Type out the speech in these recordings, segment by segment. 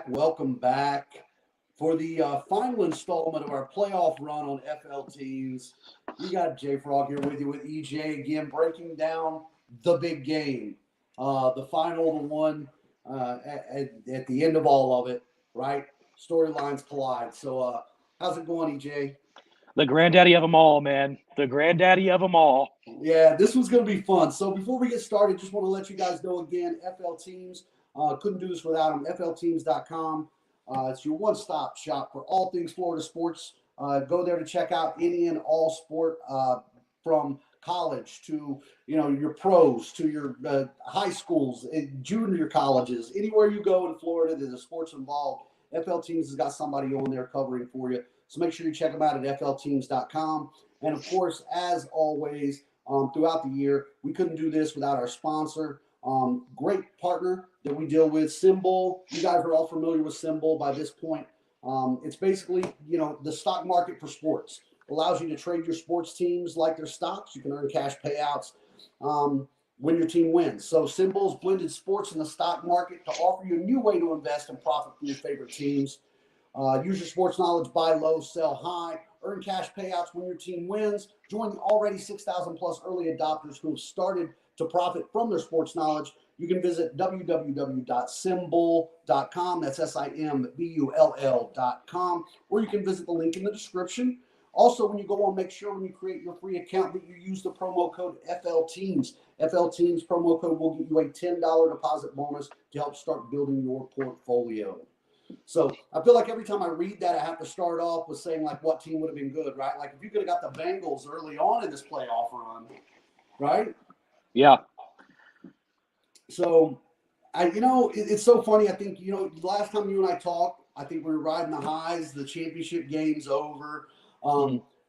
Welcome back for the final installment of our playoff run on FL Teams. We got J Frog here with you with EJ again, breaking down the big game, the final, the one at the end of all of it, right? Storylines collide. So how's it going, EJ? The granddaddy of them all, man. The granddaddy of them all. Yeah, this was going to be fun. So before we get started, just want to let you guys know again, FL Teams. Couldn't do this without them. FLteams.com. It's your one-stop shop for all things Florida sports. Go there to check out any and all sport, from college to your pros to your high schools, junior colleges. Anywhere you go in Florida, there's a sports involved. FL Teams has got somebody on there covering for you. So make sure you check them out at FLteams.com. And of course, as always, throughout the year, we couldn't do this without our sponsor. Great partner that we deal with, Symbol. You guys are all familiar with Symbol by this point. It's basically, the stock market for sports. Allows you to trade your sports teams like their stocks. You can earn cash payouts when your team wins. So Symbol's blended sports in the stock market to offer you a new way to invest and profit from your favorite teams. Use your sports knowledge, buy low, sell high, earn cash payouts when your team wins. Join the already 6,000 plus early adopters who have started to profit from their sports knowledge. You can visit www.symbol.com. That's SIMBULL.com. Or you can visit the link in the description. Also, when you go on, make sure when you create your free account that you use the promo code FLTeams. FLTeams promo code will give you a $10 deposit bonus to help start building your portfolio. So I feel like every time I read that, I have to start off with saying, like, what team would have been good, right? Like, if you could have got the Bengals early on in this playoff run, right? Yeah. So, it's so funny. I think, last time you and I talked, I think we were riding the highs. The championship game's over.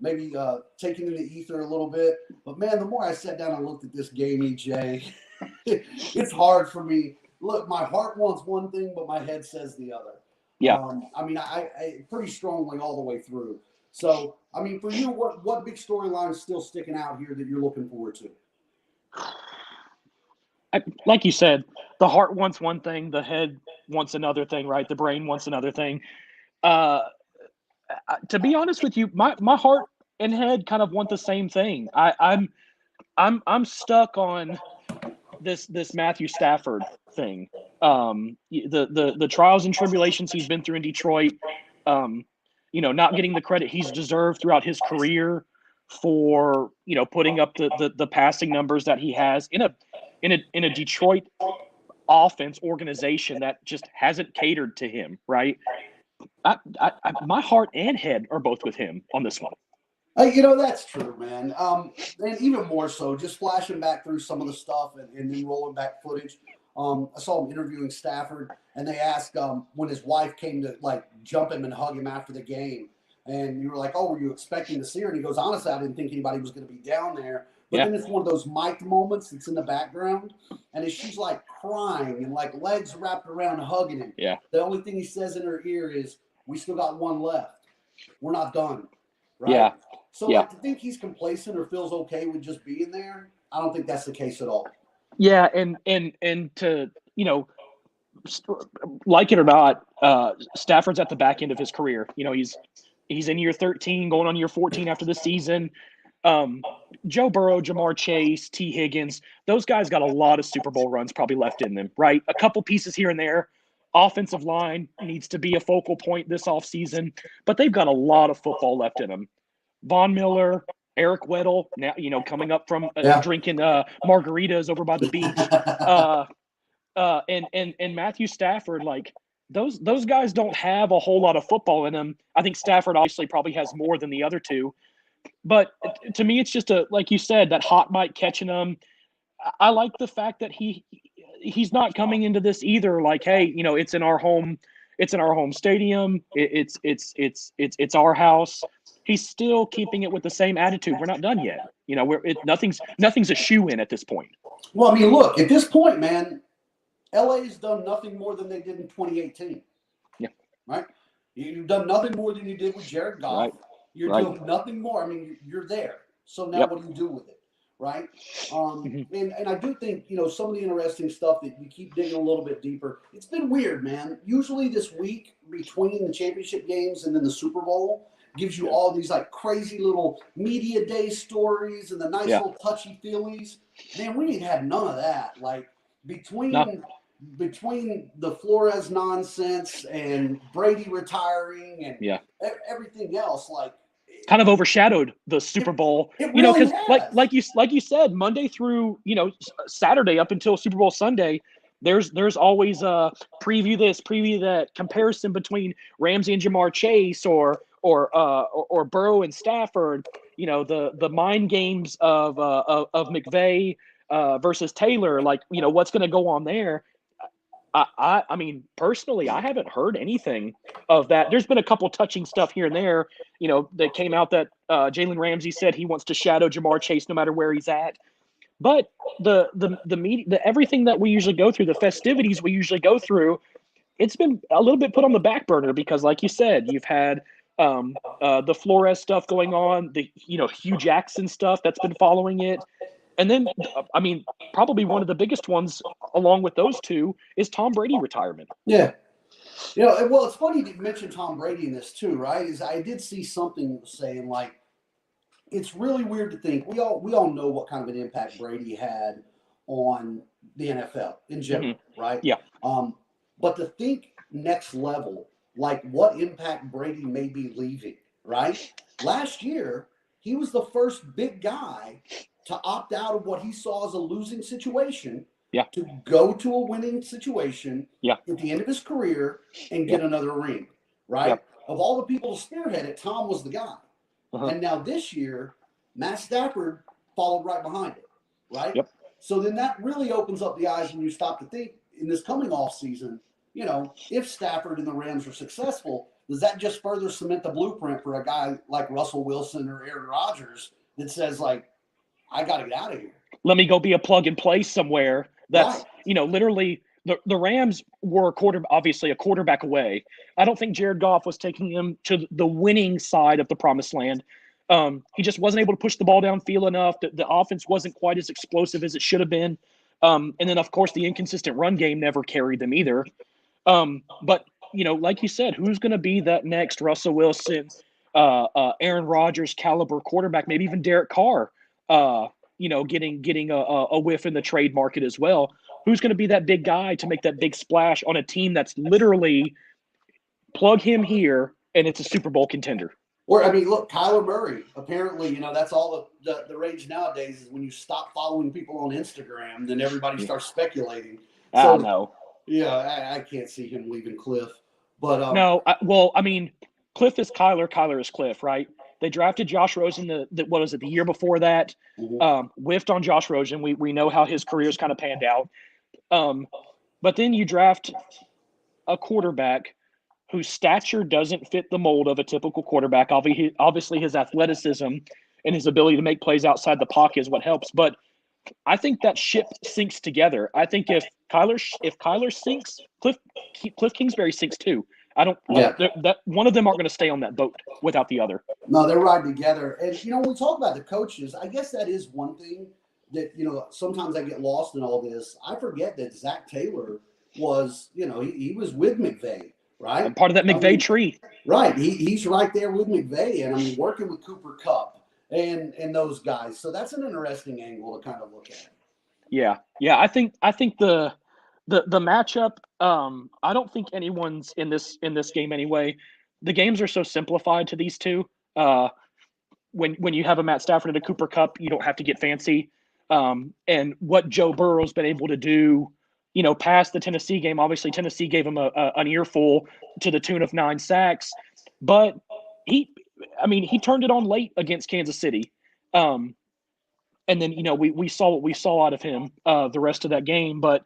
Maybe taking in the ether a little bit. But, man, the more I sat down and looked at this game, EJ, it's hard for me. Look, my heart wants one thing, but my head says the other. Yeah. I pretty strongly all the way through. So, for you, what big storyline is still sticking out here that you're looking forward to? Like you said, the heart wants one thing, the head wants another thing, right? The brain wants another thing. To be honest with you, my heart and head kind of want the same thing. I'm stuck on this Matthew Stafford thing. The trials and tribulations he's been through in Detroit. Not getting the credit he's deserved throughout his career for putting up the passing numbers that he has in a Detroit offense organization that just hasn't catered to him, right? My heart and head are both with him on this one. That's true, man. And even more so, just flashing back through some of the stuff and then rolling back footage. I saw him interviewing Stafford, and they asked when his wife came to jump him and hug him after the game. And you were like, "Oh, were you expecting to see her?" And he goes, "Honestly, I didn't think anybody was going to be down there." But then it's one of those mic'd moments that's in the background, and as she's crying and legs wrapped around hugging him. Yeah. The only thing he says in her ear is, "We still got one left. We're not done." Right? Yeah. So to think he's complacent or feels okay with just being there, I don't think that's the case at all. Yeah, and to like it or not, Stafford's at the back end of his career. He's in year 13, going on year 14 after this season. Joe Burrow, Jamar Chase, T. Higgins, those guys got a lot of Super Bowl runs probably left in them, right? A couple pieces here and there. Offensive line needs to be a focal point this offseason, but they've got a lot of football left in them. Von Miller, Eric Weddle now, coming up from drinking margaritas over by the beach, and Matthew Stafford, like those guys don't have a whole lot of football in them. I think Stafford obviously probably has more than the other two, but to me, it's just like you said, that hot mic catching them. I like the fact that he's not coming into this either like, hey, it's in our home stadium. It's our house. He's still keeping it with the same attitude. We're not done yet. Nothing's a shoe in at this point. Well, I mean, look, at this point, man, LA's done nothing more than they did in 2018. Yeah. Right? You've done nothing more than you did with Jared Goff. Right. You're doing nothing more. I mean, you're there. So now what do you do with it? Right? And I do think, some of the interesting stuff that you keep digging a little bit deeper, it's been weird, man. Usually this week between the championship games and then the Super Bowl gives you all these like crazy little media day stories and the nice little touchy-feelies. Man, we ain't had none of that. Like between the Flores nonsense and Brady retiring and everything else, like kind of overshadowed the Super Bowl, really because like you said, Monday through Saturday up until Super Bowl Sunday, there's always a preview this, preview that comparison between Ramsey and Jamar Chase or Burrow and Stafford, the mind games of McVay versus Taylor, like what's going to go on there. I mean, personally, I haven't heard anything of that. There's been a couple touching stuff here and there, that came out that Jalen Ramsey said he wants to shadow Jamar Chase no matter where he's at. But the media, everything that we usually go through, the festivities we usually go through, it's been a little bit put on the back burner because, like you said, you've had the Flores stuff going on, the Hugh Jackson stuff that's been following it. And then, I mean, probably one of the biggest ones, along with those two, is Tom Brady retirement. Yeah. Well, it's funny that you mentioned Tom Brady in this too, right? I did see something saying like, it's really weird to think we all know what kind of an impact Brady had on the NFL in general, right? Yeah. But to think next level, like what impact Brady may be leaving, right? Last year, he was the first big guy to opt out of what he saw as a losing situation, to go to a winning situation at the end of his career and get another ring, right? Of all the people to spearhead it, Tom was the guy. And now this year, Matt Stafford followed right behind it, right? So then that really opens up the eyes when you stop to think in this coming off season, if Stafford and the Rams are successful, does that just further cement the blueprint for a guy like Russell Wilson or Aaron Rodgers that says like, I got to get out of here. Let me go be a plug and play somewhere. That's, literally the Rams were obviously a quarterback away. I don't think Jared Goff was taking them to the winning side of the promised land. He just wasn't able to push the ball downfield enough. The offense wasn't quite as explosive as it should have been. And then, of course, the inconsistent run game never carried them either. But, like you said, who's going to be that next Russell Wilson, Aaron Rodgers caliber quarterback, maybe even Derek Carr, getting a whiff in the trade market as well. Who's going to be that big guy to make that big splash on a team that's literally plug him here and it's a Super Bowl contender? Or, I mean, look, Kyler Murray, apparently, that's all the rage nowadays is when you stop following people on Instagram, then everybody starts speculating. So, I know. Yeah, I can't see him leaving Cliff. But no, Cliff is Kyler. Kyler is Cliff, right? They drafted Josh Rosen the year before that. Whiffed on Josh Rosen. We know how his career's kind of panned out. But then you draft a quarterback whose stature doesn't fit the mold of a typical quarterback. Obviously, his athleticism and his ability to make plays outside the pocket is what helps. But I think that ship sinks together. I think if Kyler sinks, Cliff Kingsbury sinks too. That one of them aren't going to stay on that boat without the other. No, they're riding together. And, when we talk about the coaches, I guess that is one thing that, sometimes I get lost in all this. I forget that Zach Taylor was, he was with McVay, right? And part of that McVay tree. Right. He's right there with McVay. And, working with Cooper Kupp and those guys. So that's an interesting angle to kind of look at. Yeah. I think the matchup, I don't think anyone's in this game anyway. The games are so simplified to these two. when you have a Matt Stafford at a Cooper Cup, you don't have to get fancy. And what Joe Burrow's been able to do, past the Tennessee game, obviously Tennessee gave him an earful to the tune of 9 sacks, but he turned it on late against Kansas City. And then, we saw what we saw out of him the rest of that game. But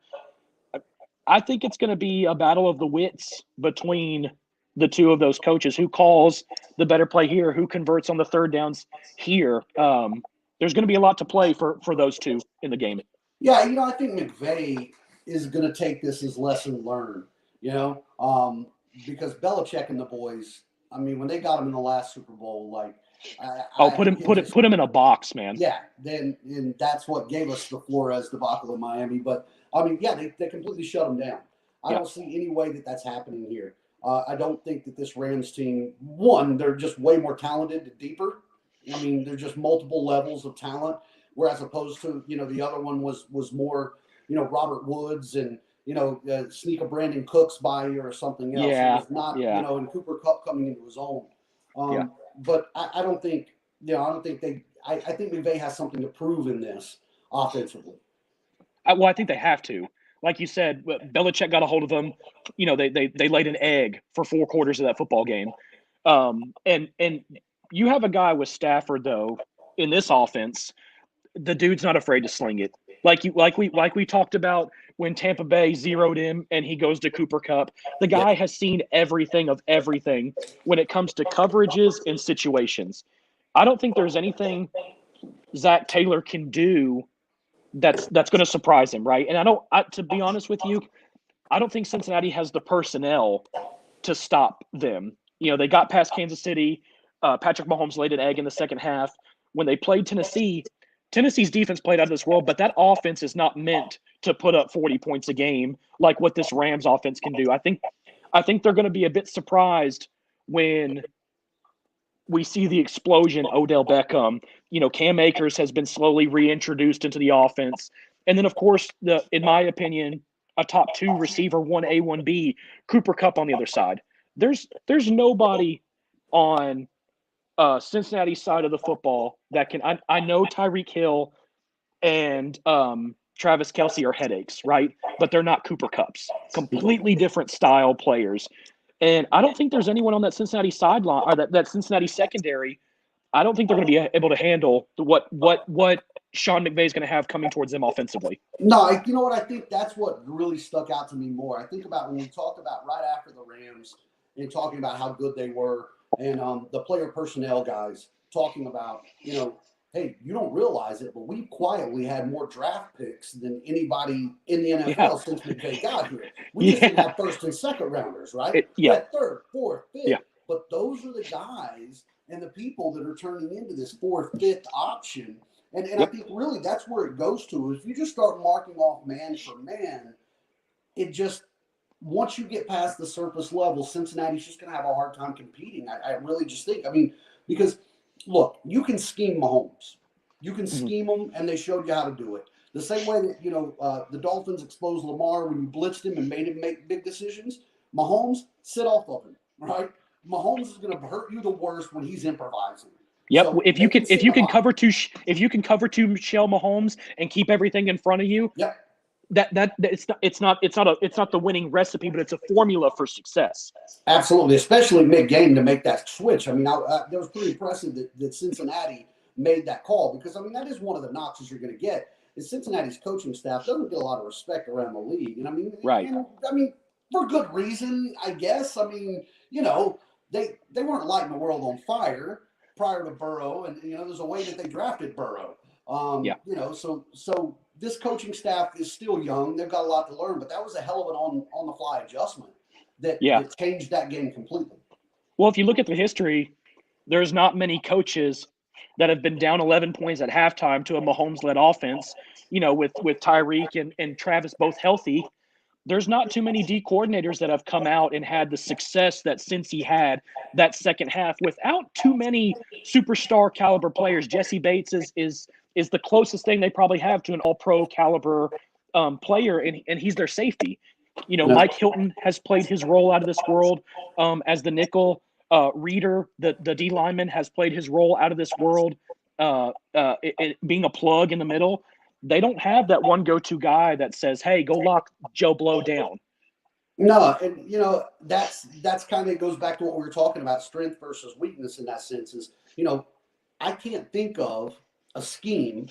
I think it's going to be a battle of the wits between the two of those coaches. Who calls the better play here? Who converts on the third downs here? There's going to be a lot to play for those two in the game. Yeah, I think McVay is going to take this as lesson learned, because Belichick and the boys, when they got him in the last Super Bowl, put him in a box, man. Yeah, and that's what gave us the Flores debacle in Miami. But they completely shut him down. I don't see any way that that's happening here. I don't think that this Rams team, one, they're just way more talented and deeper. They're just multiple levels of talent, whereas opposed to the other one was more Robert Woods and sneak a Brandon Cooks by you or something else. Yeah, it was not and Cooper Kupp coming into his own. But I don't think I think McVay has something to prove in this offensively. I think they have to. Like you said, Belichick got a hold of them. They laid an egg for 4 quarters of that football game. And you have a guy with Stafford though in this offense. The dude's not afraid to sling it. Like we talked about when Tampa Bay zeroed him and he goes to Cooper Kupp. The guy has seen everything of everything when it comes to coverages and situations. I don't think there's anything Zach Taylor can do that's going to surprise him, right? And to be honest with you, I don't think Cincinnati has the personnel to stop them. They got past Kansas City. Patrick Mahomes laid an egg in the second half. When they played Tennessee, Tennessee's defense played out of this world, but that offense is not meant to put up 40 points a game like what this Rams offense can do. I think they're going to be a bit surprised when we see the explosion, Odell Beckham. Cam Akers has been slowly reintroduced into the offense. And then, of course, in my opinion, a top 2 receiver, 1A, 1B, Cooper Kupp on the other side. There's nobody on Cincinnati side of the football that can – I know Tyreek Hill and Travis Kelce are headaches, right? But they're not Cooper Kupps. Completely different style players. And I don't think there's anyone on that Cincinnati sideline or that Cincinnati secondary. I don't think they're going to be able to handle what Sean McVay is going to have coming towards them offensively. No, you know what? I think that's what really stuck out to me more. I think about when we talked about right after the Rams and talking about how good they were and the player personnel guys talking about, hey, you don't realize it, but we quietly had more draft picks than anybody in the NFL since McVay got here. We just didn't have first and second rounders, right? Third, fourth, fifth. Yeah. But those are the guys and the people that are turning into this fourth, fifth option. And I think really that's where it goes to. If you just start marking off man for man, it just once you get past the surface level, Cincinnati's just going to have a hard time competing. I really just think. Because – look, you can scheme Mahomes. You can scheme them, and they showed you how to do it. The same way that, the Dolphins exposed Lamar when you blitzed him and made him make big decisions. Mahomes, sit off of him, right? Mahomes is going to hurt you the worst when he's improvising. Yep. So if you can cover two Michelle Mahomes and keep everything in front of you, that it's not the winning recipe, but it's a formula for success. Absolutely, especially mid-game to make that switch. That was pretty impressive that Cincinnati made that call because that is one of the knocks you're going to get. Is Cincinnati's coaching staff doesn't get a lot of respect around the league, and right. For good reason, I guess. They weren't lighting the world on fire prior to Burrow, and there's a way that they drafted Burrow. So this coaching staff is still young. They've got a lot to learn, but that was a hell of an on-the-fly adjustment that changed that game completely. Well, if you look at the history, there's not many coaches that have been down 11 points at halftime to a Mahomes-led offense, with Tyreek and Travis both healthy. There's not too many D coordinators that have come out and had the success that Cincy had that second half without too many superstar caliber players. Jesse Bates is the closest thing they probably have to an all-pro caliber player, and he's their safety. Mike Hilton has played his role out of this world as the nickel. Reader, the D lineman, has played his role out of this world, being a plug in the middle. They don't have that one go-to guy that says, "Hey, go lock Joe Blow down." No, and that's kind of goes back to what we were talking about, strength versus weakness in that sense. Is I can't think of a scheme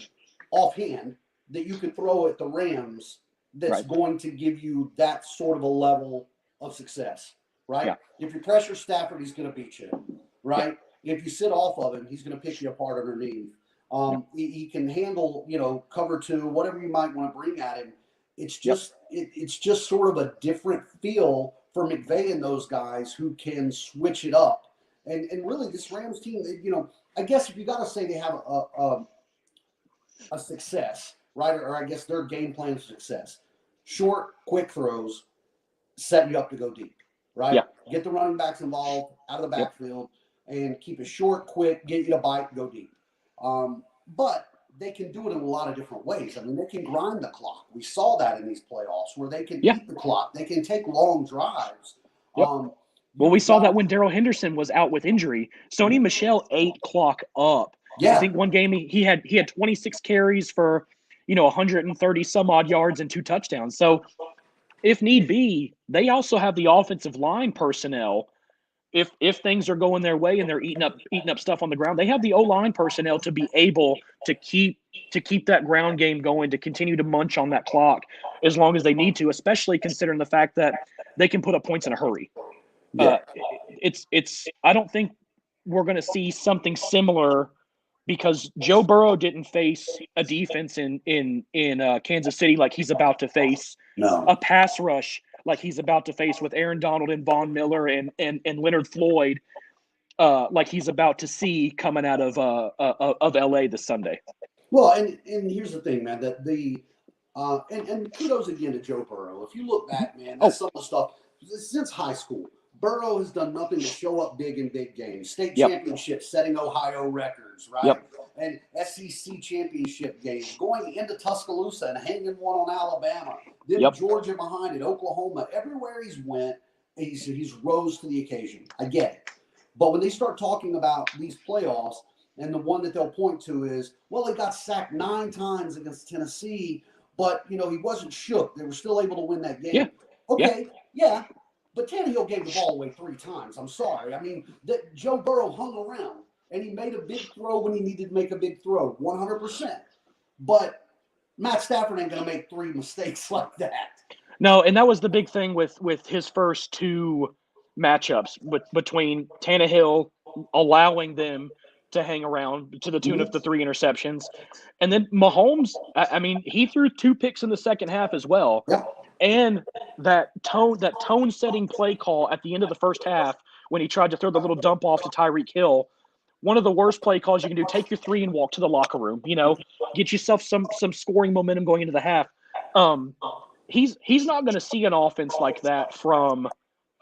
offhand that you could throw at the Rams that's going to give you that sort of a level of success, right? Yeah. If you pressure Stafford, he's going to beat you, right? Yeah. If you sit off of him, he's going to pick you apart underneath. He can handle, cover two, whatever you might want to bring at him. It's just it's just sort of a different feel for McVay and those guys who can switch it up. And really, this Rams team, I guess if you got to say they have a success, right? Or I guess their game plan is success. Short, quick throws set you up to go deep, right? Yeah. Get the running backs involved out of the backfield and keep it short, quick, get you to bite, go deep. But they can do it in a lot of different ways. I mean, they can grind the clock. We saw that in these playoffs where they can eat the clock. They can take long drives. Well, we saw that when Darrell Henderson was out with injury. Sony Michel ate clock up. Yeah. I think one game he had 26 carries for 130 some odd yards and 2 touchdowns. So if need be, they also have the offensive line personnel. If things are going their way and they're eating up stuff on the ground, they have the O-line personnel to be able to keep that ground game going, to continue to munch on that clock as long as they need to, especially considering the fact that they can put up points in a hurry. Yeah. I don't think we're going to see something similar because Joe Burrow didn't face a defense in Kansas City like he's about to face a pass rush like he's about to face with Aaron Donald and Von Miller and Leonard Floyd, like he's about to see coming out of LA this Sunday. Well, and here's the thing, man, that and kudos again to Joe Burrow. If you look back, man, that's some of the stuff since high school. Burrow has done nothing to show up big in big games. State championships, setting Ohio records, right? And SEC championship games, going into Tuscaloosa and hanging one on Alabama. Then Georgia behind it, Oklahoma. Everywhere he's went, he's rose to the occasion. I get it. But when they start talking about these playoffs, and the one that they'll point to is, well, he got sacked 9 times against Tennessee, but, he wasn't shook. They were still able to win that game. Yeah. But Tannehill gave the ball away 3 times. I'm sorry. I mean, Joe Burrow hung around, and he made a big throw when he needed to make a big throw, 100%. But Matt Stafford ain't going to make 3 mistakes like that. No, and that was the big thing with his first 2 matchups between Tannehill allowing them to hang around to the tune of the 3 interceptions. And then Mahomes, I mean, he threw 2 picks in the second half as well. Yeah. And that tone-setting play call at the end of the first half when he tried to throw the little dump off to Tyreek Hill, one of the worst play calls you can do. Take your 3 and walk to the locker room. Get yourself some scoring momentum going into the half. He's not going to see an offense like that from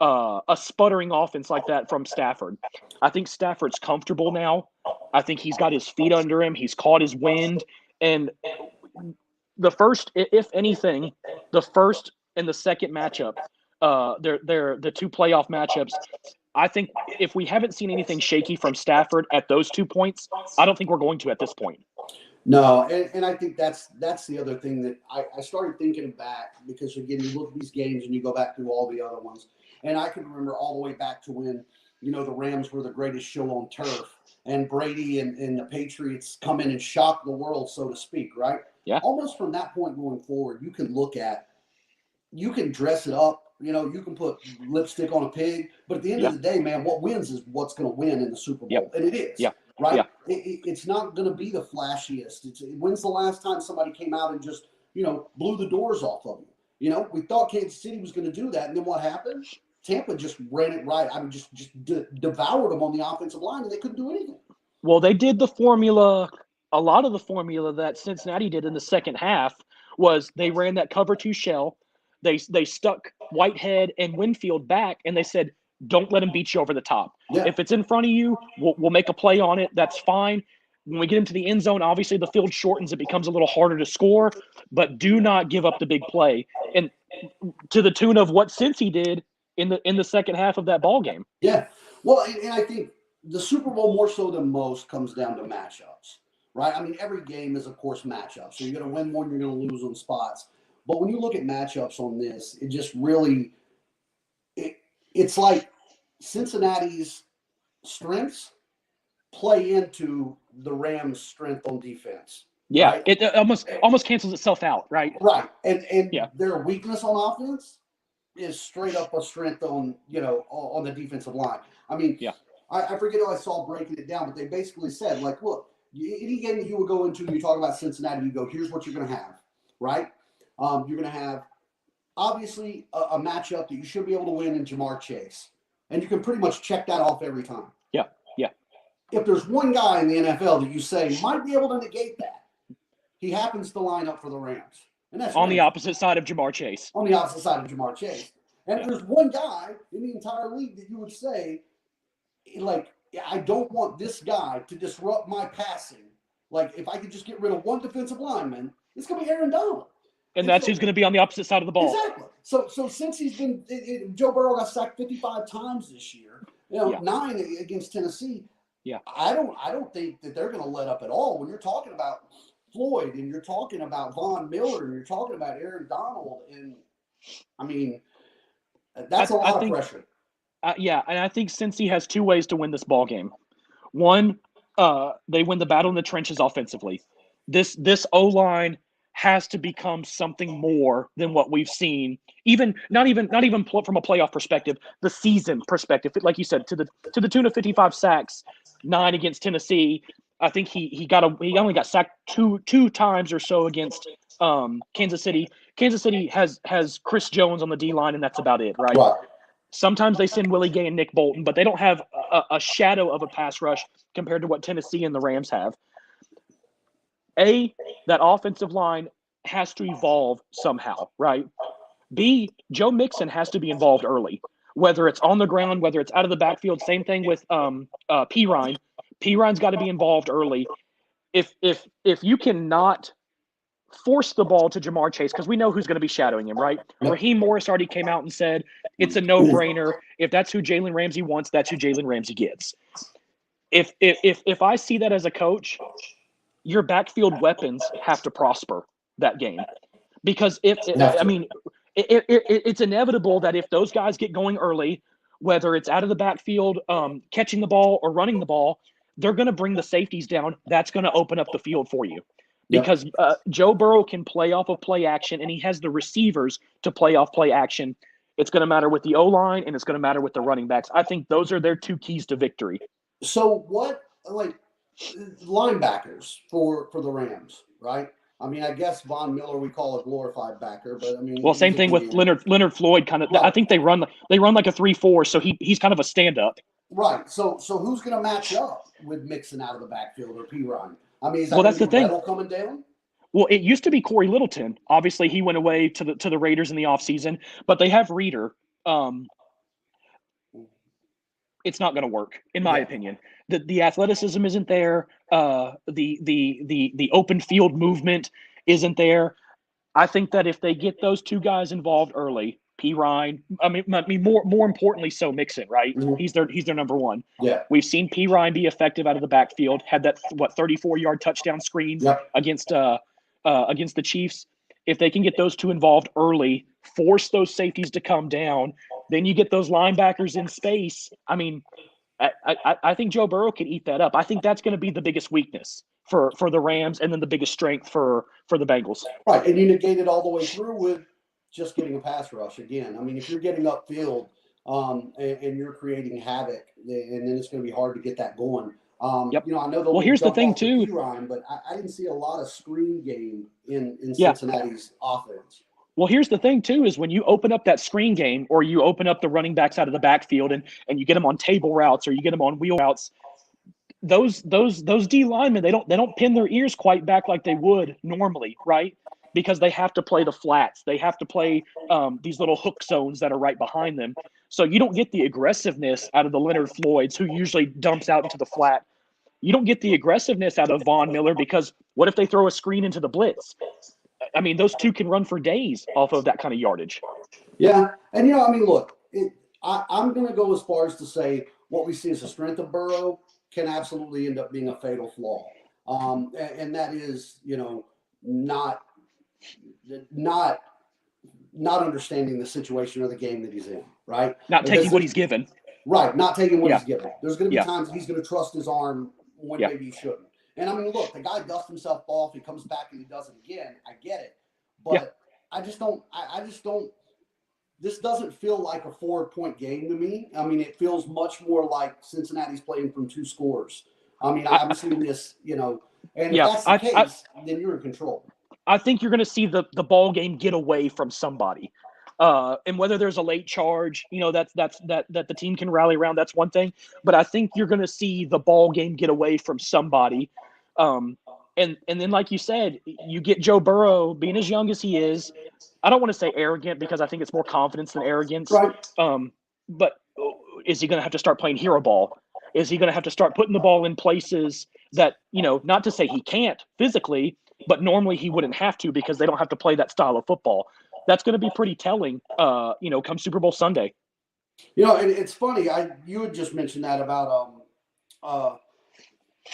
a sputtering offense like that from Stafford. I think Stafford's comfortable now. I think he's got his feet under him. He's caught his wind. And the first, if anything, the first and the second matchup, they're the 2 playoff matchups. I think if we haven't seen anything shaky from Stafford at those 2 points, I don't think we're going to at this point. No, and I think that's the other thing that I started thinking back because, again, you look at these games and you go back through all the other ones. And I can remember all the way back to when, the Rams were the greatest show on turf and Brady and the Patriots come in and shock the world, so to speak, right? Yeah. Almost from that point going forward, you can dress it up. You can put lipstick on a pig. But at the end of the day, man, what wins is what's going to win in the Super Bowl. And it is. Yeah. Right? Yeah. It's not going to be the flashiest. When's the last time somebody came out and just, blew the doors off of you? We thought Kansas City was going to do that. And then what happened? Tampa just ran it right. I mean, just devoured them on the offensive line, and they couldn't do anything. Well, they did the formula. A lot of the formula that Cincinnati did in the second half was they ran that cover 2 shell. They stuck Whitehead and Winfield back, and they said, don't let him beat you over the top. Yeah. If it's in front of you, we'll make a play on it. That's fine. When we get into the end zone, obviously the field shortens. It becomes a little harder to score, but do not give up the big play. And to the tune of what Cincy did in the second half of that ball game. Yeah. Well, and I think the Super Bowl more so than most comes down to matchups, right? I mean, every game is, of course, matchups. So you're going to win one, you're going to lose on spots. But when you look at matchups on this, it just really it's like Cincinnati's strengths play into the Rams' strength on defense. Yeah, right? it almost cancels itself out, right? Right, and Yeah. their weakness on offense is straight up a strength on on the defensive line. I mean, Yeah. I forget who I saw breaking it down, but they basically said like, look, any game that you would go into, you talk about Cincinnati, you go, here's what you're going to have, right? You're going to have obviously a matchup that you should be able to win in Jamar Chase, and you can pretty much check that off every time. Yeah, yeah. If there's one guy in the NFL that you say might be able to negate that, he happens to line up for the Rams. And that's on the opposite side of Jamar Chase. On the opposite side of Jamar Chase. And if there's one guy in the entire league that you would say, like, I don't want this guy to disrupt my passing. Like, if I could just get rid of one defensive lineman, it's going to be Aaron Donald. And that's who's going to be on the opposite side of the ball. Exactly. So since he's been Joe Burrow got sacked 55 times this year, 9 against Tennessee. Yeah. I don't think that they're going to let up at all. When you're talking about Floyd and you're talking about Von Miller and you're talking about Aaron Donald, and I mean, that's a lot of pressure. Yeah, and I think Cincy has two ways to win this ball game. One, they win the battle in the trenches offensively. This O-line has to become something more than what we've seen. Not even from a playoff perspective, the season perspective. Like you said, to the tune of 55 sacks, 9 against Tennessee. I think he only got sacked two times or so against Kansas City. Kansas City has Chris Jones on the D-line, and that's about it, right? Sometimes they send Willie Gay and Nick Bolton, but they don't have a shadow of a pass rush compared to what Tennessee and the Rams have. That offensive line has to evolve somehow, right? B, Joe Mixon has to be involved early, whether it's on the ground, whether it's out of the backfield. Same thing with Pirine. Pirine's got to be involved early. If you cannot force the ball to Jamar Chase, because we know who's going to be shadowing him, right? Raheem Morris already came out and said it's a no-brainer. If that's who Jalen Ramsey wants, that's who Jalen Ramsey gets. If I see that as a coach, your backfield weapons have to prosper that game, because it's inevitable that if those guys get going early, whether it's out of the backfield, catching the ball or running the ball, they're going to bring the safeties down. That's going to open up the field for you, because Joe Burrow can play off of play action, and he has the receivers to play off play action. It's going to matter with the O-line, and it's going to matter with the running backs. I think those are their two keys to victory. So what, linebackers for the Rams, right? I mean, I guess Von Miller we call a glorified backer, but I mean, well, same thing with Leonard Floyd. Kind of, right. I think they run like a 3-4, so he's kind of a stand-up. Right. So who's going to match up with Mixon out of the backfield or Pirine? I mean, is that that's the thing coming down? Well, it used to be Corey Littleton. Obviously, he went away to the Raiders in the offseason, but they have Reeder. It's not going to work, in my opinion. The athleticism isn't there. The open field movement isn't there. I think that if they get those two guys involved early, Pirine, I mean more importantly, so Mixon, right? Mm-hmm. He's their number one. Yeah. We've seen Pirine be effective out of the backfield. Had that 34-yard touchdown screen against the Chiefs. If they can get those two involved early, force those safeties to come down, then you get those linebackers in space. I mean, I think Joe Burrow can eat that up. I think that's going to be the biggest weakness for the Rams, and then the biggest strength for the Bengals. Right, and you negate it all the way through with just getting a pass rush again. I mean, if you're getting upfield and you're creating havoc, and then it's going to be hard to get that going. I know. Well, here's the thing too. Pirine, but I didn't see a lot of screen game in Cincinnati's offense. Well, here's the thing too: is when you open up that screen game, or you open up the running backs out of the backfield, and you get them on table routes, or you get them on wheel routes. Those D linemen, they don't pin their ears quite back like they would normally, right? Because they have to play the flats. They have to play these little hook zones that are right behind them. So you don't get the aggressiveness out of the Leonard Floyds, who usually dumps out into the flat. You don't get the aggressiveness out of Von Miller, because what if they throw a screen into the blitz? I mean, those two can run for days off of that kind of yardage. Yeah. And, look, I'm going to go as far as to say what we see as a strength of Burrow can absolutely end up being a fatal flaw. And that is, not understanding the situation or the game that he's in, right? Not taking what he's given. Right, not taking what Yeah. he's given. There's going to be Yeah. times he's going to trust his arm when Yeah. maybe he shouldn't. And I mean, look, the guy dusts himself off. He comes back and he does it again. I get it, but Yeah. I just don't. This doesn't feel like a 4-point game to me. I mean, it feels much more like Cincinnati's playing from 2 scores. I mean, I'm seeing this, and if that's the case, then you're in control. I think you're going to see the ball game get away from somebody. And whether there's a late charge, that the team can rally around, that's one thing. But I think you're going to see the ball game get away from somebody. And then, like you said, you get Joe Burrow being as young as he is. I don't want to say arrogant because I think it's more confidence than arrogance. Right. But is he going to have to start playing hero ball? Is he going to have to start putting the ball in places that, not to say he can't physically, but normally he wouldn't have to because they don't have to play that style of football. That's going to be pretty telling, come Super Bowl Sunday. And it's funny. You had just mentioned that about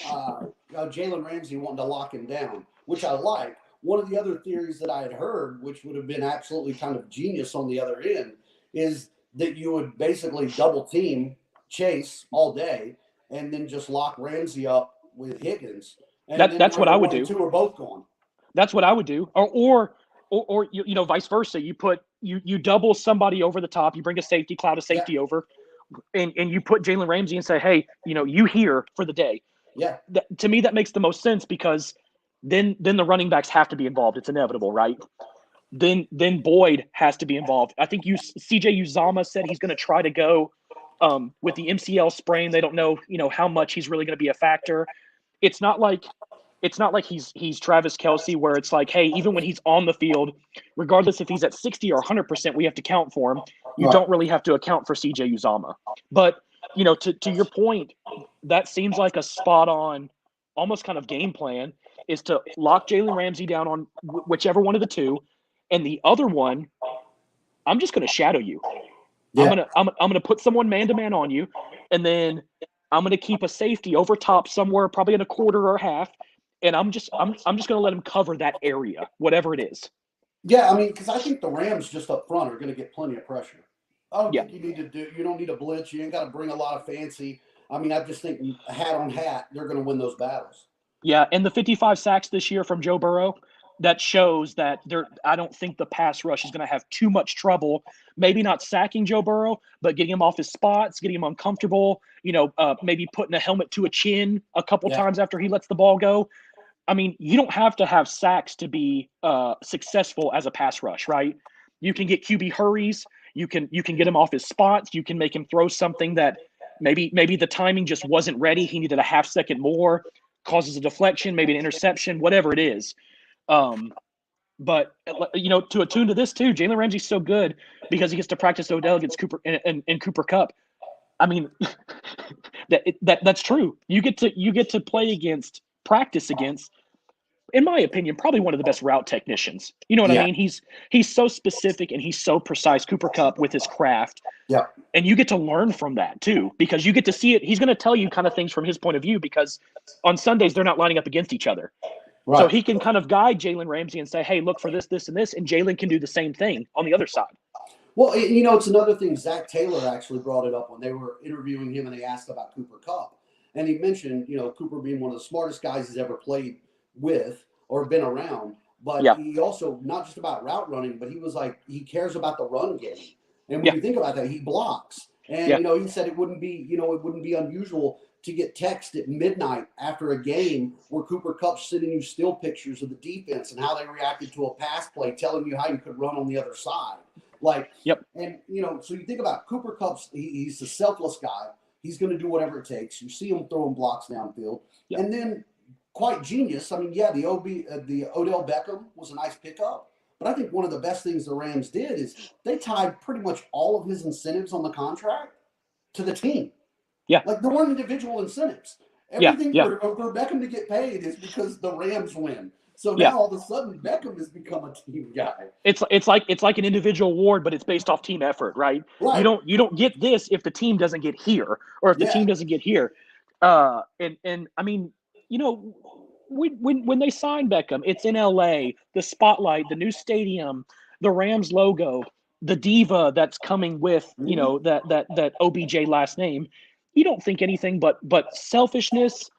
Jalen Ramsey wanting to lock him down, which I like. One of the other theories that I had heard, which would have been absolutely kind of genius on the other end, is that you would basically double team Chase all day and then just lock Ramsey up with Higgins. And that's what I would do. 2 are both gone. That's what I would do. Or vice versa. You double somebody over the top. You bring a cloud of safety over, and you put Jalen Ramsey and say, hey, you here for the day. Yeah. To me, that makes the most sense because then the running backs have to be involved. It's inevitable, right? Then Boyd has to be involved. I think CJ Uzama said he's going to try to go with the MCL sprain. They don't know, how much he's really going to be a factor. It's not like he's Travis Kelce where it's like, hey, even when he's on the field, regardless if he's at 60 or 100%, we have to count for him. You don't really have to account for CJ Uzama. But, to your point, that seems like a spot on, almost kind of game plan is to lock Jalen Ramsey down on whichever one of the 2. And the other one, I'm just going to shadow you. Yeah. I'm gonna put someone man-to-man on you, and then I'm going to keep a safety over top somewhere, probably in a quarter or a half, and I'm just going to let him cover that area, whatever it is. Yeah, I mean, because I think the Rams just up front are going to get plenty of pressure. I don't think you don't need a blitz. You ain't got to bring a lot of fancy. I mean, I just think hat on hat, they're going to win those battles. Yeah, and the 55 sacks this year from Joe Burrow, that shows that I don't think the pass rush is going to have too much trouble. Maybe not sacking Joe Burrow, but getting him off his spots, getting him uncomfortable, maybe putting a helmet to a chin a couple times after he lets the ball go. I mean, you don't have to have sacks to be successful as a pass rush, right? You can get QB hurries. You can get him off his spots. You can make him throw something that maybe the timing just wasn't ready. He needed a half second more, causes a deflection, maybe an interception, whatever it is. But to attune to this too, Jalen Ramsey's so good because he gets to practice Odell against Cooper and Cooper Kupp. I mean, that's true. You get to practice against, in my opinion, probably one of the best route technicians. You know what I mean? He's so specific and he's so precise, Cooper Kupp, with his craft. Yeah. And you get to learn from that too, because you get to see it. He's going to tell you kind of things from his point of view because on Sundays they're not lining up against each other. Right. So he can kind of guide Jalen Ramsey and say, hey, look for this, this, and this. And Jalen can do the same thing on the other side. Well, it's another thing. Zach Taylor actually brought it up when they were interviewing him and they asked about Cooper Kupp. And he mentioned, Cooper being one of the smartest guys he's ever played with or been around. But he also, not just about route running, but he was like, he cares about the run game. And when you think about that, he blocks. And, he said it wouldn't be unusual to get text at midnight after a game where Cooper Kupp's sending you still pictures of the defense and how they reacted to a pass play, telling you how you could run on the other side. And, so you think about Cooper Kupp's, he's a selfless guy. He's going to do whatever it takes. You see him throwing blocks downfield. Yep. And then quite genius. I mean, the Odell Beckham was a nice pickup. But I think one of the best things the Rams did is they tied pretty much all of his incentives on the contract to the team. Yeah. Like there weren't individual incentives. Everything for Beckham to get paid is because the Rams win. So Yeah. now all of a sudden Beckham has become a team guy. It's like an individual award, but it's based off team effort, right? Right. You don't get this if the team doesn't get here, or if the Yeah. team doesn't get here. And I mean, when they signed Beckham, it's in LA, the spotlight, the new stadium, the Rams logo, the diva that's coming with, that OBJ last name. You don't think anything but selfishness,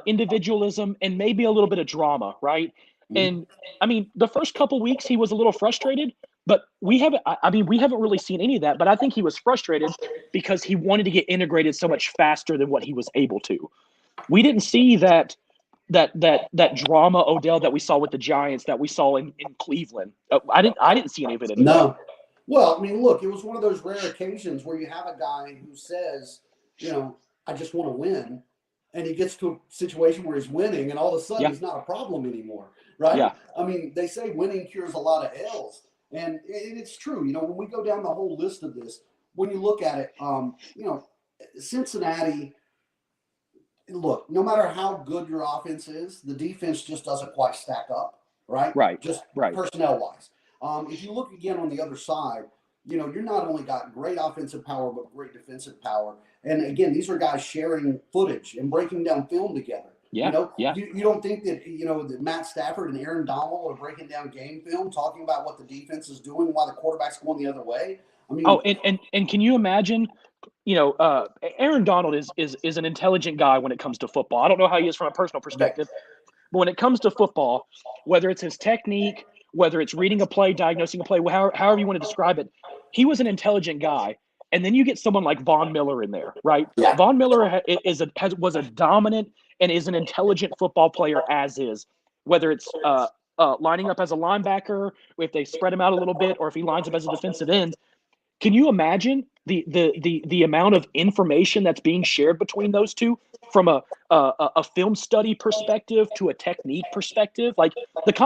individualism, and maybe a little bit of drama, right? And I mean, the first couple weeks he was a little frustrated, but we haven't. I mean, we haven't really seen any of that. But I think he was frustrated because he wanted to get integrated so much faster than what he was able to. We didn't see that drama, Odell, that we saw with the Giants, that we saw in Cleveland. I didn't see any of it anyway. No. Well, I mean, look, it was one of those rare occasions where you have a guy who says, I just want to win. And he gets to a situation where he's winning, and all of a sudden he's not a problem anymore, right? Yeah. I mean, they say winning cures a lot of ills, and it's true. When we go down the whole list of this, when you look at it, Cincinnati, look, no matter how good your offense is, the defense just doesn't quite stack up, right? Right. Just right. personnel-wise. If you look again on the other side, you're not only got great offensive power, but great defensive power. And again, these are guys sharing footage and breaking down film together. Yeah. You don't think that, that Matt Stafford and Aaron Donald are breaking down game film, talking about what the defense is doing while the quarterback's going the other way? I mean, and can you imagine, Aaron Donald is an intelligent guy when it comes to football. I don't know how he is from a personal perspective, but when it comes to football, whether it's his technique, whether it's reading a play, diagnosing a play, however you want to describe it, he was an intelligent guy. And then you get someone like Von Miller in there, right? Yeah. Von Miller was a dominant and is an intelligent football player as is, whether it's lining up as a linebacker, if they spread him out a little bit, or if he lines up as a defensive end. Can you imagine the amount of information that's being shared between those two, from a film study perspective to a technique perspective? Like,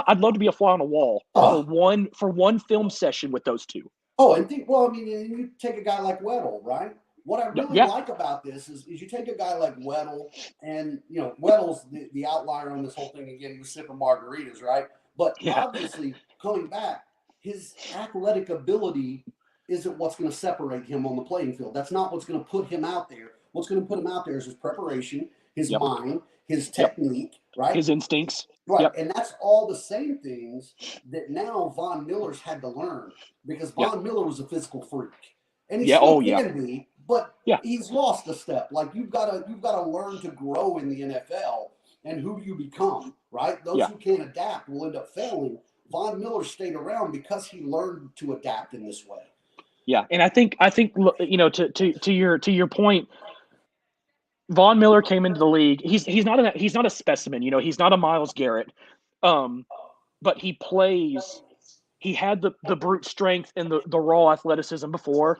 I'd love to be a fly on a wall for one film session with those two. Oh, and you take a guy like Weddle, right? What I really like about this is you take a guy like Weddle, and Weddle's the outlier on this whole thing. Again, he was sipping margaritas, right? But obviously, coming back, his athletic ability isn't what's going to separate him on the playing field. That's not what's going to put him out there. What's going to put him out there is his preparation, his mind, his technique, right? His instincts. Right, and that's all the same things that now Von Miller's had to learn, because Von Miller was a physical freak, and he still can be, but he's lost a step. Like, you've got to learn to grow in the NFL and who you become. Right, those who can't adapt will end up failing. Von Miller stayed around because he learned to adapt in this way. Yeah, and I think to your point, Von Miller came into the league. He's not a specimen. He's not a Myles Garrett, but he plays. He had the brute strength and the raw athleticism before,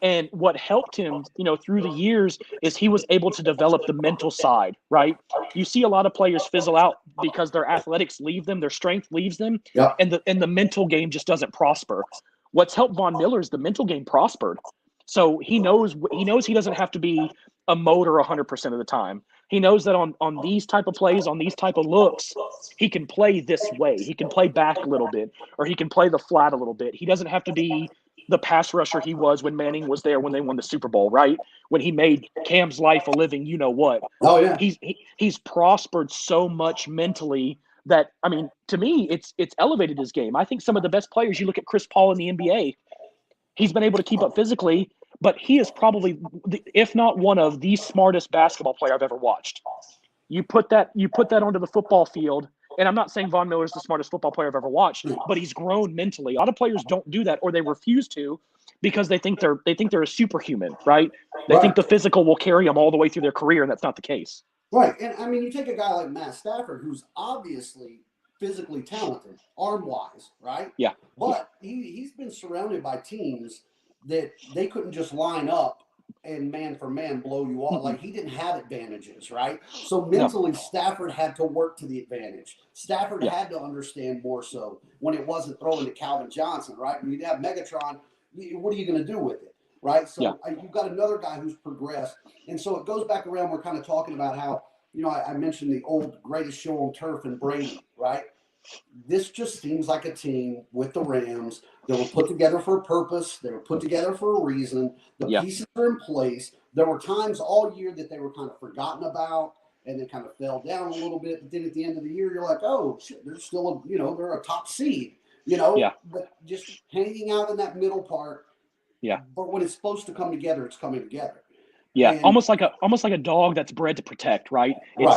and what helped him, through the years, is he was able to develop the mental side. Right? You see a lot of players fizzle out because their athletics leave them, their strength leaves them, and the mental game just doesn't prosper. What's helped Von Miller is the mental game prospered. So he knows he doesn't have to be a motor 100% of the time. He knows that on these type of plays, on these type of looks, he can play this way. He can play back a little bit, or he can play the flat a little bit. He doesn't have to be the pass rusher he was when Manning was there, when they won the Super Bowl, right? When he made Cam's life a living, you know what? Oh yeah. He's prospered so much mentally that, I mean, to me, it's elevated his game. I think some of the best players, you look at Chris Paul in the NBA, he's been able to keep up physically, but he is probably, if not one of the smartest basketball player I've ever watched. You put that onto the football field, and I'm not saying Von Miller is the smartest football player I've ever watched, but he's grown mentally. A lot of players don't do that, or they refuse to, because they think they're a superhuman, right? They think the physical will carry them all the way through their career, and that's not the case. Right, and I mean, you take a guy like Matt Stafford, who's obviously physically talented, arm-wise, right? Yeah. But he's been surrounded by teams that they couldn't just line up and man for man blow you off. Like, he didn't have advantages, right? So mentally, Stafford had to work to the advantage. Stafford had to understand more so when it wasn't throwing to Calvin Johnson, right? When you have Megatron, what are you going to do with it, right? So you've got another guy who's progressed. And so it goes back around. We're kind of talking about how, I mentioned the old Greatest Show on Turf and Brady, right? this just seems like a team with the Rams that were put together for a purpose. They were put together for a reason. The pieces are in place. There were times all year that they were kind of forgotten about and they kind of fell down a little bit. But then at the end of the year, you're like, oh, shit, they're still, they're a top seed, but just hanging out in that middle part. Yeah. But when it's supposed to come together, it's coming together. Yeah. And, almost like a dog that's bred to protect, right?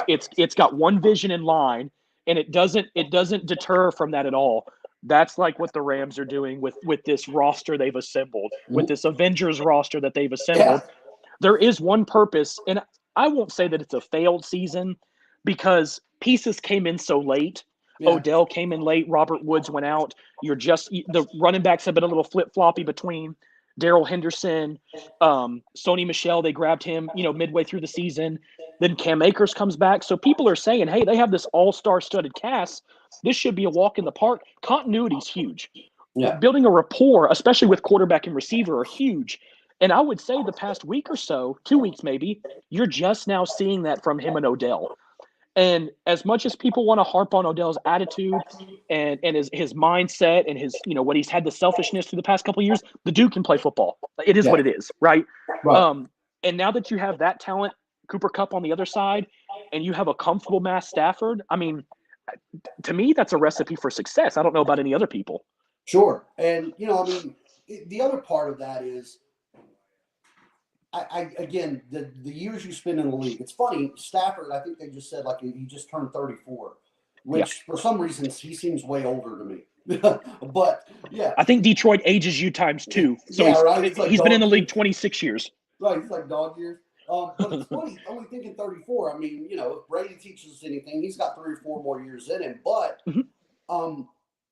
It's got one vision in line, and it doesn't deter from that at all. That's like what the Rams are doing with this roster they've assembled, with this Avengers roster that they've assembled. Yeah. There is one purpose, and I won't say that it's a failed season because pieces came in so late. Yeah. Odell came in late. Robert Woods went out. The running backs have been a little flip-floppy between Darrell Henderson, Sony Michel. They grabbed him, midway through the season. Then Cam Akers comes back. So people are saying, hey, they have this all-star studded cast. This should be a walk in the park. Continuity is huge. Yeah. Building a rapport, especially with quarterback and receiver, are huge. And I would say the past week or so, 2 weeks maybe, you're just now seeing that from him and Odell. And as much as people want to harp on Odell's attitude and his mindset and his, what he's had the selfishness through the past couple of years, the dude can play football. It is what it is, right? And now that you have that talent, Cooper Kupp on the other side, and you have a comfortable Matt Stafford, I mean, to me, that's a recipe for success. I don't know about any other people. Sure. And, the other part of that is, again, the years you spend in the league. It's funny, Stafford, I think they just said, he just turned 34, which for some reason he seems way older to me. But, yeah. I think Detroit ages you times 2. So he's been in the league 26 years. Right, he's like dog years. But it's funny, only thinking 34. I mean, if Brady teaches us anything, he's got 3 or 4 more years in him. But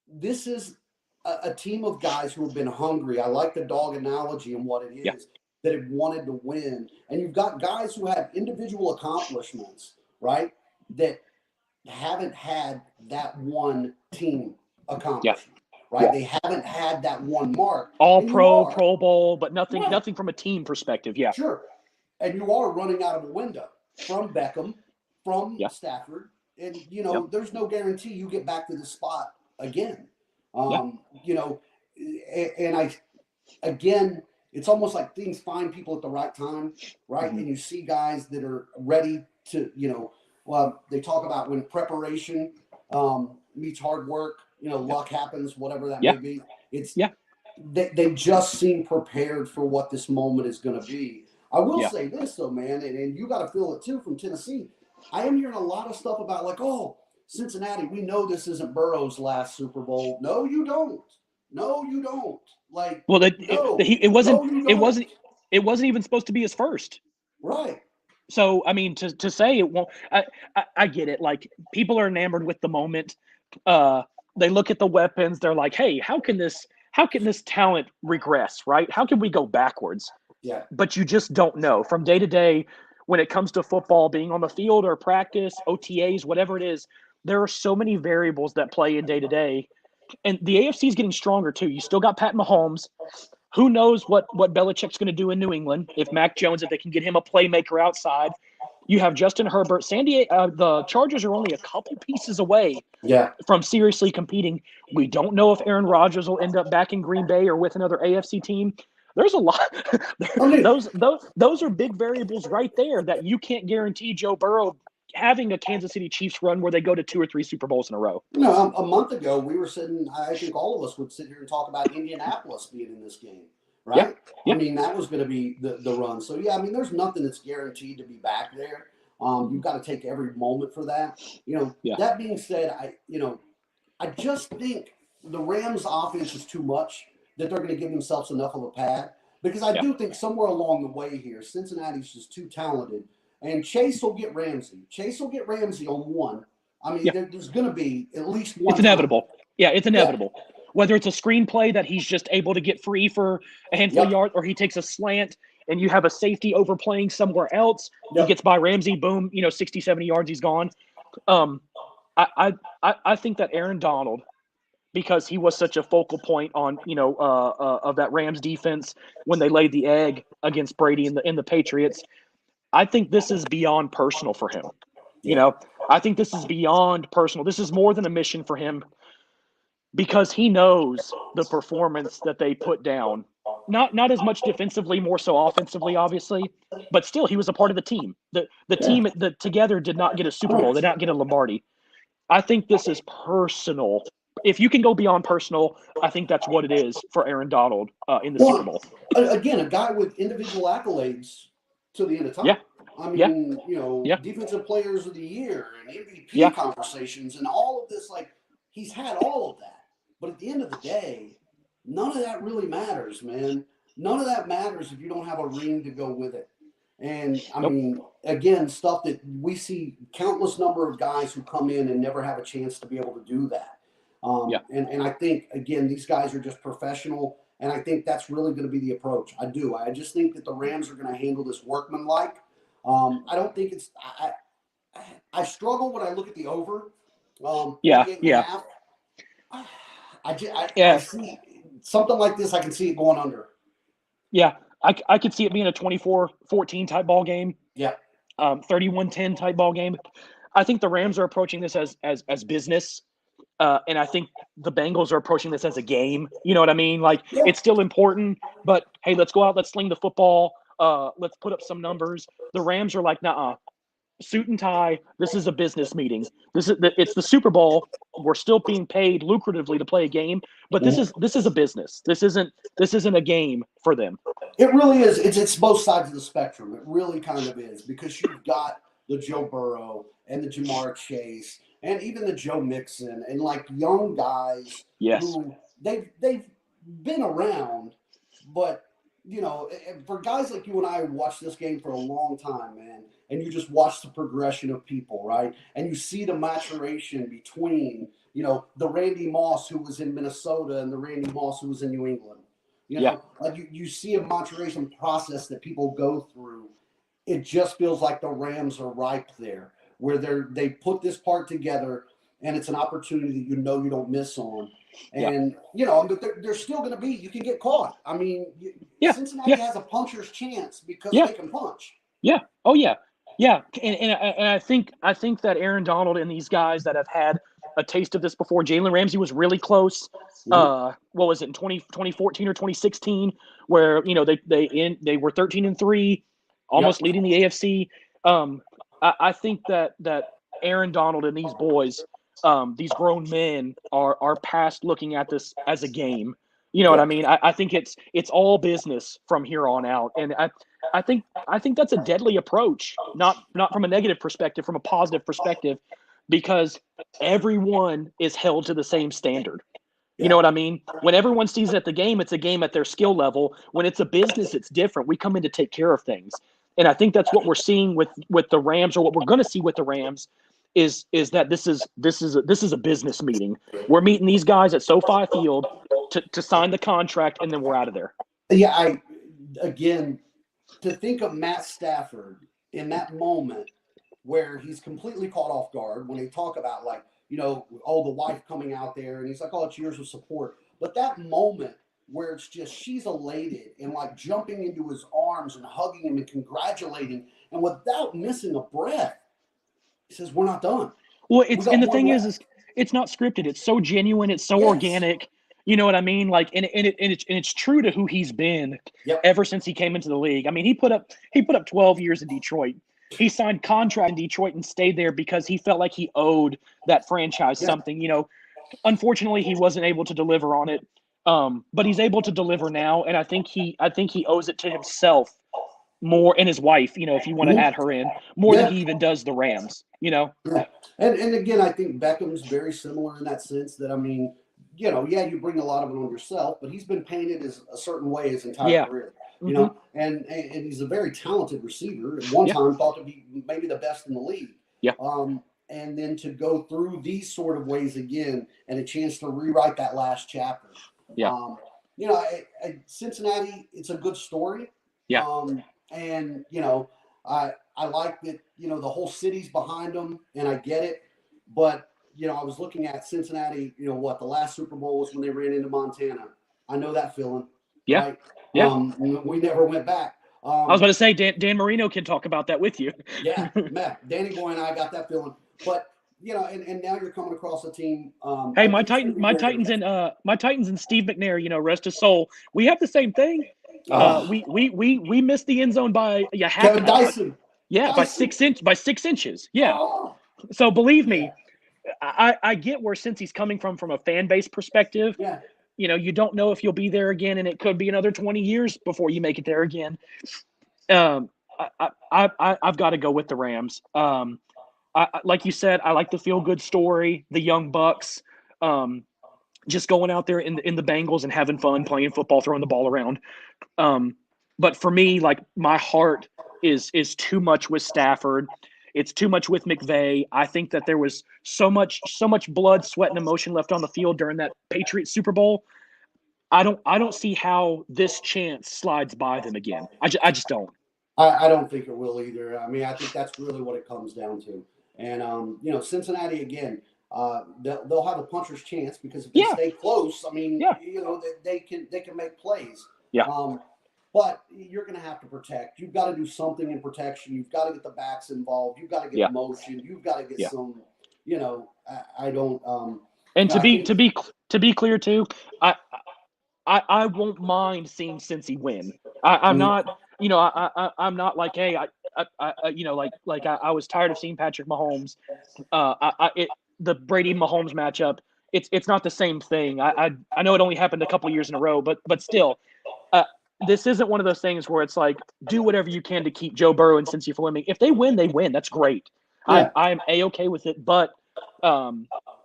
this is a team of guys who have been hungry. I like the dog analogy and what it is. Yeah. That have wanted to win. And you've got guys who have individual accomplishments, right, that haven't had that one team accomplishment, right? Yeah. They haven't had that one mark. All pro, Pro Bowl, but nothing from a team perspective, yeah. Sure. And you are running out of a window from Beckham, from Stafford, and, there's no guarantee you get back to the spot again. Again, it's almost like things find people at the right time, right? Mm-hmm. And you see guys that are ready to, they talk about when preparation meets hard work, luck happens, whatever that may be. It's they just seem prepared for what this moment is going to be. I will say this though, man, and you got to feel it too from Tennessee. I am hearing a lot of stuff about Cincinnati, we know this isn't Burrow's last Super Bowl. No, you don't. No, you don't. It wasn't even supposed to be his first. Right. So, I mean, to say it won't, I get it. Like, people are enamored with the moment. They look at the weapons. They're like, hey, how can this talent regress, right? How can we go backwards? Yeah. But you just don't know. From day to day, when it comes to football, being on the field or practice, OTAs, whatever it is, there are so many variables that play in day to day. And the AFC is getting stronger, too. You still got Pat Mahomes. Who knows what Belichick's going to do in New England if Mac Jones, if they can get him a playmaker outside. You have Justin Herbert. The Chargers are only a couple pieces away from seriously competing. We don't know if Aaron Rodgers will end up back in Green Bay or with another AFC team. There's a lot. Those are big variables right there that you can't guarantee Joe Burrow having a Kansas City Chiefs run where they go to 2 or 3 Super Bowls in a row. A month ago, we were sitting, I think all of us would sit here and talk about Indianapolis being in this game, right? Yeah. I mean, that was going to be the run. So, there's nothing that's guaranteed to be back there. You've got to take every moment for that. That being said, I just think the Rams offense is too much that they're going to give themselves enough of a pad because I do think somewhere along the way here, Cincinnati's just too talented. And Chase will get Ramsey. Chase will get Ramsey on one. I mean, there's going to be at least one. It's inevitable. Yeah, it's inevitable. Yeah. Whether it's a screenplay that he's just able to get free for a handful of yards, or he takes a slant and you have a safety overplaying somewhere else. He gets by Ramsey, boom, 60, 70 yards, he's gone. I think that Aaron Donald, because he was such a focal point on, of that Rams defense when they laid the egg against Brady in the Patriots, I think this is beyond personal for him. I think this is beyond personal. This is more than a mission for him because he knows the performance that they put down. Not as much defensively, more so offensively, obviously, but still, he was a part of the team. The team that together did not get a Super Bowl, did not get a Lombardi. I think this is personal. If you can go beyond personal, I think that's what it is for Aaron Donald in the Super Bowl. Again, a guy with individual accolades to the end of time. Yeah. I mean, defensive players of the year and MVP conversations and all of this, like he's had all of that. But at the end of the day, none of that really matters, man. None of that matters if you don't have a ring to go with it. And I mean, again, stuff that we see countless number of guys who come in and never have a chance to be able to do that. And I think, again, these guys are just professional. And I think that's really going to be the approach. I do. I just think that the Rams are going to handle this workmanlike. I don't think it's I struggle when I look at the over. I see something like this. I can see it going under. Yeah, I could see it being a 24-14 type ball game. Yeah. 31-10 type ball game. I think the Rams are approaching this as business. And I think the Bengals are approaching this as a game. You know what I mean? Like, it's still important, but hey, let's go out, let's sling the football, let's put up some numbers. The Rams are like, nah, suit and tie. This is a business meeting. It's the Super Bowl. We're still being paid lucratively to play a game, but this is a business. This isn't a game for them. It really is. It's both sides of the spectrum. It really kind of is, because you've got the Joe Burrow and the Jamar Chase and even the Joe Mixon and like young guys who they've been around, but for guys like you and I who watched this game for a long time, man, and you just watch the progression of people, right? And you see the maturation between, the Randy Moss who was in Minnesota and the Randy Moss who was in New England. Like you see a maturation process that people go through. It just feels like the Rams are ripe there, where they put this part together, and it's an opportunity that you don't miss on. And but they're still going to be. You can get caught. I mean, Cincinnati has a puncher's chance because they can punch. Yeah. Oh yeah. Yeah. And I think that Aaron Donald and these guys that have had a taste of this before. Jalen Ramsey was really close. What was it in 2014 or 2016, where they were 13-3. Almost leading the AFC. I think that Aaron Donald and these boys, these grown men, are past looking at this as a game. You know what I mean? I think it's all business from here on out, and I think that's a deadly approach. Not from a negative perspective, from a positive perspective, because everyone is held to the same standard. You know what I mean? When everyone sees it at the game, it's a game at their skill level. When it's a business, it's different. We come in to take care of things. And I think that's what we're seeing with the Rams, or what we're going to see with the Rams, is that this is a business meeting. We're meeting these guys at SoFi Field to sign the contract, and then we're out of there. Yeah, again, to think of Matt Stafford in that moment where he's completely caught off guard when they talk about the wife coming out there, and he's like, oh, it's years of support. But that moment where it's just she's elated and like jumping into his arms and hugging him and congratulating, and without missing a breath, he says, "We're not done." Well, the thing is it's not scripted. It's so genuine. It's so organic. You know what I mean? Like, and it's true to who he's been ever since he came into the league. I mean, he put up 12 years in Detroit. He signed contract in Detroit and stayed there because he felt like he owed that franchise something. Unfortunately, he wasn't able to deliver on it. But he's able to deliver now, and I think he owes it to himself more, and his wife, if you want to add her in, more than he even does the Rams, Yeah. And again, I think Beckham's very similar in that sense that, I mean, you bring a lot of it on yourself, but he's been painted as a certain way his entire career, and he's a very talented receiver. At one time thought to be maybe the best in the league. Yeah. And then to go through these sort of ways again, and a chance to rewrite that last chapter. Yeah. Cincinnati, it's a good story. Yeah. And I like that, the whole city's behind them, and I get it. But, I was looking at Cincinnati, the last Super Bowl was when they ran into Montana. I know that feeling. Yeah. Right? Yeah. We never went back. I was about to say Dan Marino can talk about that with you. Yeah, Matt, Danny Boy and I got that feeling. But and now you're coming across a team. Hey, my Titans and Steve McNair, rest his soul. We have the same thing. We missed the end zone by half. Kevin Dyson. Yeah, Dyson. by 6 inches. Yeah. Oh. So believe me, I get where Cincy's coming from a fan base perspective. Yeah. You don't know if you'll be there again, and it could be another 20 years before you make it there again. I've got to go with the Rams. Like you said, I like the feel-good story, the young Bucks, just going out there in the Bengals and having fun, playing football, throwing the ball around. But for me, like, my heart is too much with Stafford. It's too much with McVay. I think that there was so much blood, sweat, and emotion left on the field during that Patriots Super Bowl. I don't see how this chance slides by them again. I just don't. I don't think it will either. I mean, I think that's really what it comes down to. And Cincinnati again, they'll have a puncher's chance because if they stay close, I mean, they can make plays. Yeah. But you're going to have to protect. You've got to do something in protection. You've got to get the backs involved. You've got to get motion. You've got to get some. I don't. And to be clear too, I won't mind seeing Cincy win. I'm not. I'm not like, hey, I was tired of seeing Patrick Mahomes. The Brady Mahomes matchup. It's not the same thing. I know it only happened a couple of years in a row, but still. This isn't one of those things where it's like, do whatever you can to keep Joe Burrow and Cincy Fleming. If they win, they win. That's great. Yeah. I'm A-okay with it. But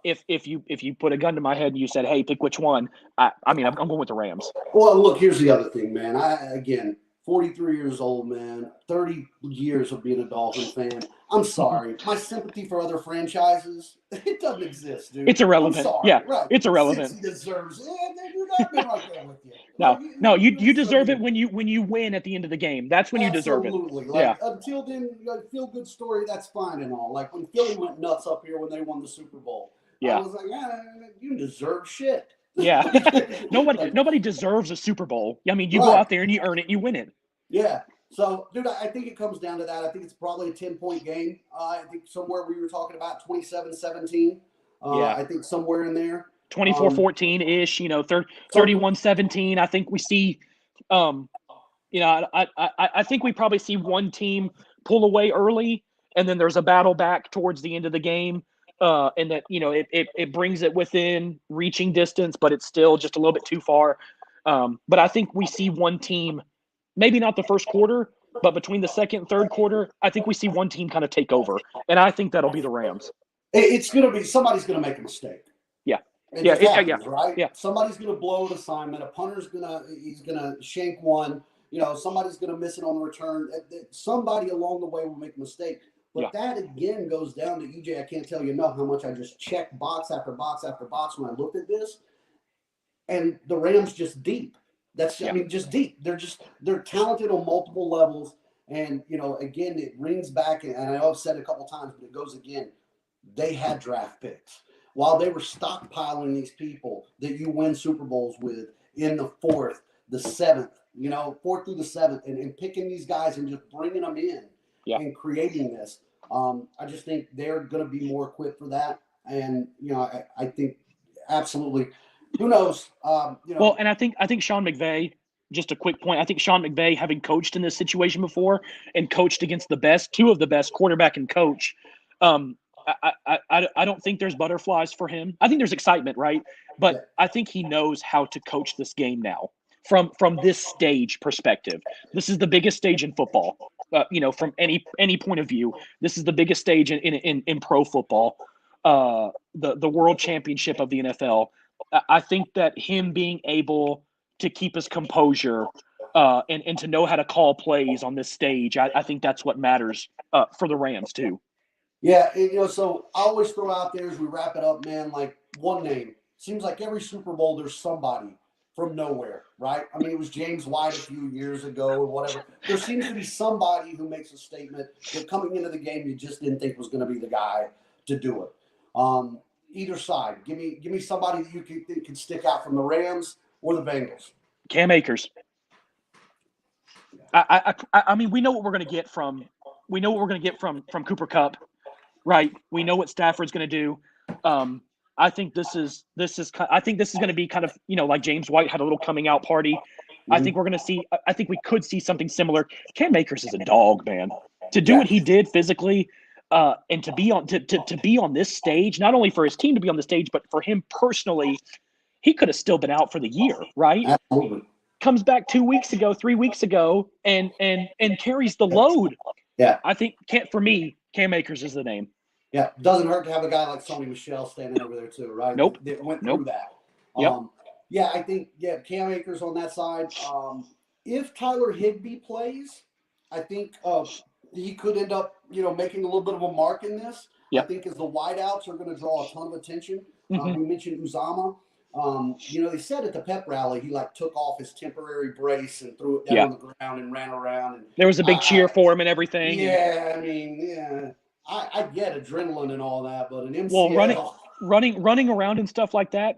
if you put a gun to my head and you said, hey, pick which one, I'm going with the Rams. Well, look, here's the other thing, man. Again, 43 years old, man, 30 years of being a Dolphin fan. I'm sorry. My sympathy for other franchises, it doesn't exist, dude. It's irrelevant. I'm sorry. Yeah, right. it's irrelevant. Cincy deserves it. I've been right there with you. No, you deserve it when you win at the end of the game. That's when you deserve it. Absolutely. Until then, feel good story, that's fine and all. Like when Philly went nuts up here when they won the Super Bowl. Yeah. I was like, you deserve shit. Yeah. Nobody deserves a Super Bowl. I mean, you go out there and you earn it, you win it. Yeah. So, dude, I think it comes down to that. I think it's probably a 10-point game. I think somewhere we were talking about 27-17. I think somewhere in there. 24-14-ish, 31-17. I think we see, I think we probably see one team pull away early, and then there's a battle back towards the end of the game. And that, it brings it within reaching distance, but it's still just a little bit too far. But I think we see one team, maybe not the first quarter, but between the second and third quarter, I think we see one team kind of take over. And I think that'll be the Rams. It's going to be, somebody's going to make a mistake. Yeah. Right? Yeah. Somebody's going to blow an assignment. A punter's going to shank one. Somebody's going to miss it on the return. Somebody along the way will make a mistake. But that, again, goes down to EJ. I can't tell you enough how much I just checked box after box after box when I looked at this. And the Rams just deep. Just deep. They're talented on multiple levels. And, again, it rings back. And I know I've said it a couple times, but it goes again. They had draft picks. While they were stockpiling these people that you win Super Bowls with in the fourth, the seventh, fourth through the seventh, and picking these guys and just bringing them in and creating this. I just think they're going to be more equipped for that. And, I think absolutely. Who knows? Well, and I think Sean McVay, just a quick point. I think Sean McVay, having coached in this situation before and coached against two of the best quarterback and coach, I don't think there's butterflies for him. I think there's excitement, right? But I think he knows how to coach this game now from this stage perspective. This is the biggest stage in football, from any point of view. This is the biggest stage in pro football, the world championship of the NFL. I think that him being able to keep his composure and to know how to call plays on this stage, I think that's what matters for the Rams too. Yeah, so I always throw out there as we wrap it up, man, like one name. Seems like every Super Bowl there's somebody from nowhere, right? I mean, it was James White a few years ago or whatever. There seems to be somebody who makes a statement that coming into the game you just didn't think was going to be the guy to do it. Either side, give me somebody that you can stick out from the Rams or the Bengals. Cam Akers. I mean, we know what we're going to get from Cooper Kupp, right? We know what Stafford's going to do. I think this is going to be kind of, like James White had a little coming out party. I think we're going to see. I think we could see something similar. Cam Akers is a dog, man. To do what he did physically, and to be on this stage, not only for his team to be on the stage, but for him personally, he could have still been out for the year, right? Absolutely. Comes back 2 weeks ago, 3 weeks ago, and carries the load. Yeah. I think for me, Cam Akers is the name. Yeah. Doesn't hurt to have a guy like Sony Michel standing over there too, right? Nope. That went through that. Yep. Yeah, I think Cam Akers on that side. If Tyler Higbee plays, I think he could end up, making a little bit of a mark in this. Yep. I think as the wideouts are going to draw a ton of attention. We mentioned Uzama. They said at the pep rally he took off his temporary brace and threw it down on the ground and ran around. And there was a big cheer for him and everything. Yeah, I get adrenaline and all that, but an MCL. Running around and stuff like that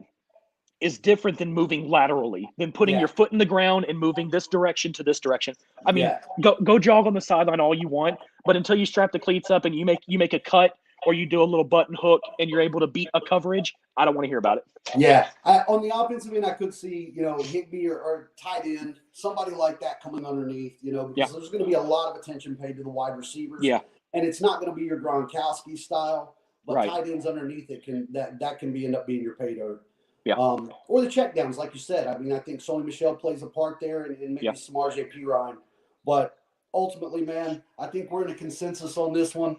is different than moving laterally, than putting your foot in the ground and moving this direction to this direction. I mean, go jog on the sideline all you want, but until you strap the cleats up and you make a cut or you do a little button hook and you're able to beat a coverage, I don't want to hear about it. Yeah. On the offensive end, I could see, Higbee or tight end, somebody like that coming underneath, because there's going to be a lot of attention paid to the wide receivers. Yeah. And it's not going to be your Gronkowski style, but tight ends underneath it can end up being your pay dirt. Yeah. Or the checkdowns, like you said. I mean, I think Sony Michel plays a part there and maybe some RJ Pirine. But ultimately, man, I think we're in a consensus on this one.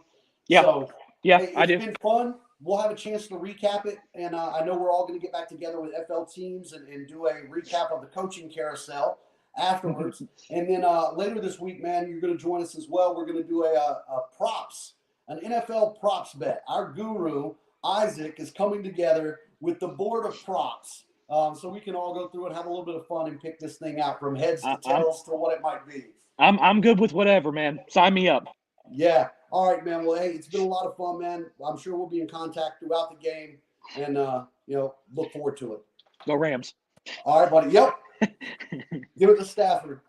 Yeah. So, I do. It's been fun. We'll have a chance to recap it. And I know we're all going to get back together with FL teams and do a recap of the coaching carousel afterwards. And then later this week, man, you're going to join us as well. We're going to do a props, an NFL props bet. Our guru, Isaac, is coming together with the board of props. So we can all go through and have a little bit of fun and pick this thing out from heads to tails to what it might be. I'm good with whatever, man. Sign me up. Yeah. All right, man. Well, hey, it's been a lot of fun, man. I'm sure we'll be in contact throughout the game and, look forward to it. Go Rams. All right, buddy. Yep. Give it to Stafford.